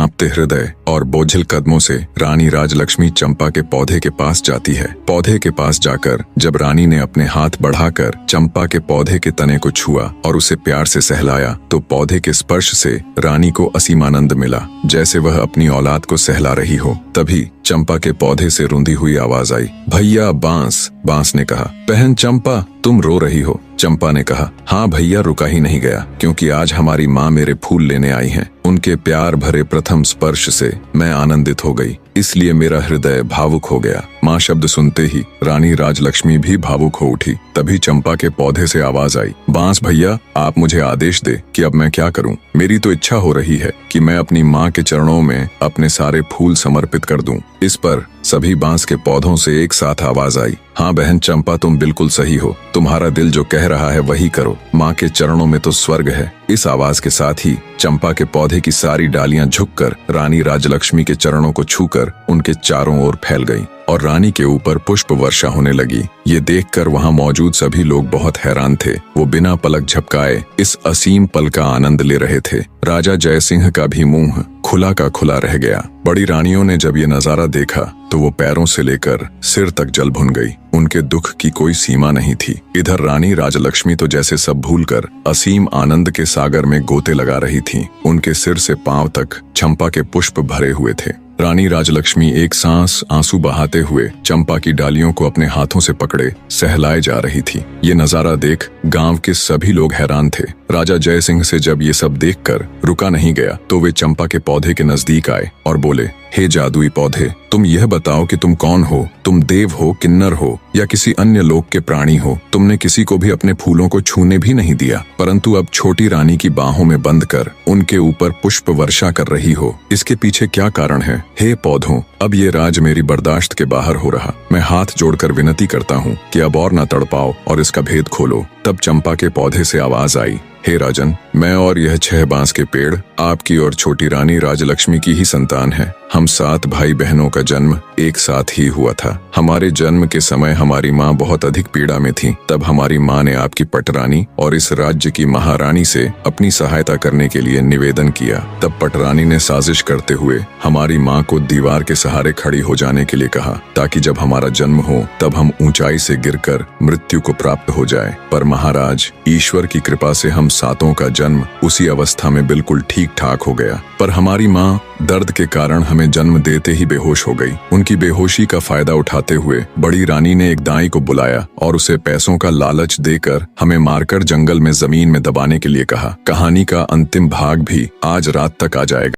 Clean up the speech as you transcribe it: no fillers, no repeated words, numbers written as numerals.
कांपते हृदय और बोझिल कदमों से रानी राजलक्ष्मी चंपा के पौधे के पास जाती है। पौधे के पास जाकर जब रानी ने अपने हाथ बढ़ाकर चंपा के पौधे के तने को छुआ और उसे प्यार से सहलाया तो पौधे के स्पर्श से रानी को असीम आनंद मिला, जैसे वह अपनी औलाद को सहला रही हो। तभी चंपा के पौधे से रुंधी हुई आवाज आई, भैया बांस। बांस ने कहा, बहन चंपा तुम रो रही हो। चंपा ने कहा, हाँ भैया, रुका ही नहीं गया, क्योंकि आज हमारी माँ मेरे फूल लेने आई हैं। उनके प्यार भरे प्रथम स्पर्श से मैं आनंदित हो गई, इसलिए मेरा हृदय भावुक हो गया। माँ शब्द सुनते ही रानी राजलक्ष्मी भी भावुक हो उठी। तभी चंपा के पौधे से आवाज आई, बांस भैया, आप मुझे आदेश दे कि अब मैं क्या करूं। मेरी तो इच्छा हो रही है कि मैं अपनी माँ के चरणों में अपने सारे फूल समर्पित कर दूं। इस पर सभी बांस के पौधों से एक साथ आवाज आई, हाँ बहन चंपा, तुम बिल्कुल सही हो। तुम्हारा दिल जो कह रहा है वही करो। माँ के चरणों में तो स्वर्ग है। इस आवाज के साथ ही चंपा के पौधे की सारी डालियां झुककर रानी राजलक्ष्मी के चरणों को छूकर उनके चारों ओर फैल गईं और रानी के ऊपर पुष्प वर्षा होने लगी। ये देखकर वहां मौजूद सभी लोग बहुत हैरान थे। वो बिना पलक झपकाए इस असीम पल का आनंद ले रहे थे। राजा जयसिंह का भी मुंह खुला का खुला रह गया। बड़ी रानियों ने जब ये नजारा देखा तो वो पैरों से लेकर सिर तक जल भुन गई। उनके दुख की कोई सीमा नहीं थी। इधर रानी राजलक्ष्मी तो जैसे सब भूलकर असीम आनंद के सागर में गोते लगा रही थीं। उनके सिर से पांव तक चंपा के पुष्प भरे हुए थे। रानी राजलक्ष्मी एक सांस आंसू बहाते हुए चंपा की डालियों को अपने हाथों से पकड़े सहलाए जा रही थी। ये नजारा देख गांव के सभी लोग हैरान थे। राजा जयसिंह से जब ये सब देखकर रुका नहीं गया तो वे चंपा के पौधे के नजदीक आए और बोले, हे जादुई पौधे, तुम यह बताओ कि तुम कौन हो? तुम देव हो, किन्नर हो या किसी अन्य लोक के प्राणी हो? तुमने किसी को भी अपने फूलों को छूने भी नहीं दिया, परंतु अब छोटी रानी की बाहों में बंद कर उनके ऊपर पुष्प वर्षा कर रही हो। इसके पीछे क्या कारण है? हे पौधों, अब ये राज मेरी बर्दाश्त के बाहर हो रहा। मैं हाथ जोड़कर विनती करता हूँ कि अब और न तड़पाओ और इसका भेद खोलो। तब चंपा के पौधे से आवाज आई, हे राजन, मैं और यह 6 बांस के पेड़ आपकी और छोटी रानी राजलक्ष्मी की ही संतान है। हम 7 भाई बहनों का जन्म एक साथ ही हुआ था। हमारे जन्म के समय हमारी माँ बहुत अधिक पीड़ा में थी। तब हमारी माँ ने आपकी पटरानी और इस राज्य की महारानी से अपनी सहायता करने के लिए निवेदन किया। तब पटरानी ने साजिश करते हुए हमारी माँ को दीवार के सहारे खड़ी हो जाने के लिए कहा, ताकि जब हमारा जन्म हो तब हम ऊंचाई से गिरकर मृत्यु को प्राप्त हो जाए। पर महाराज, ईश्वर की कृपा से हम 7 का जन्म उसी अवस्था में बिल्कुल ठीक ठाक हो गया। पर हमारी माँ दर्द के कारण हमें जन्म देते ही बेहोश हो गई। उनकी बेहोशी का फायदा उठाते हुए बड़ी रानी ने एक दाई को बुलाया और उसे पैसों का लालच देकर हमें मारकर जंगल में जमीन में दबाने के लिए कहा। कहानी का अंतिम भाग भी आज रात तक आ जाएगा।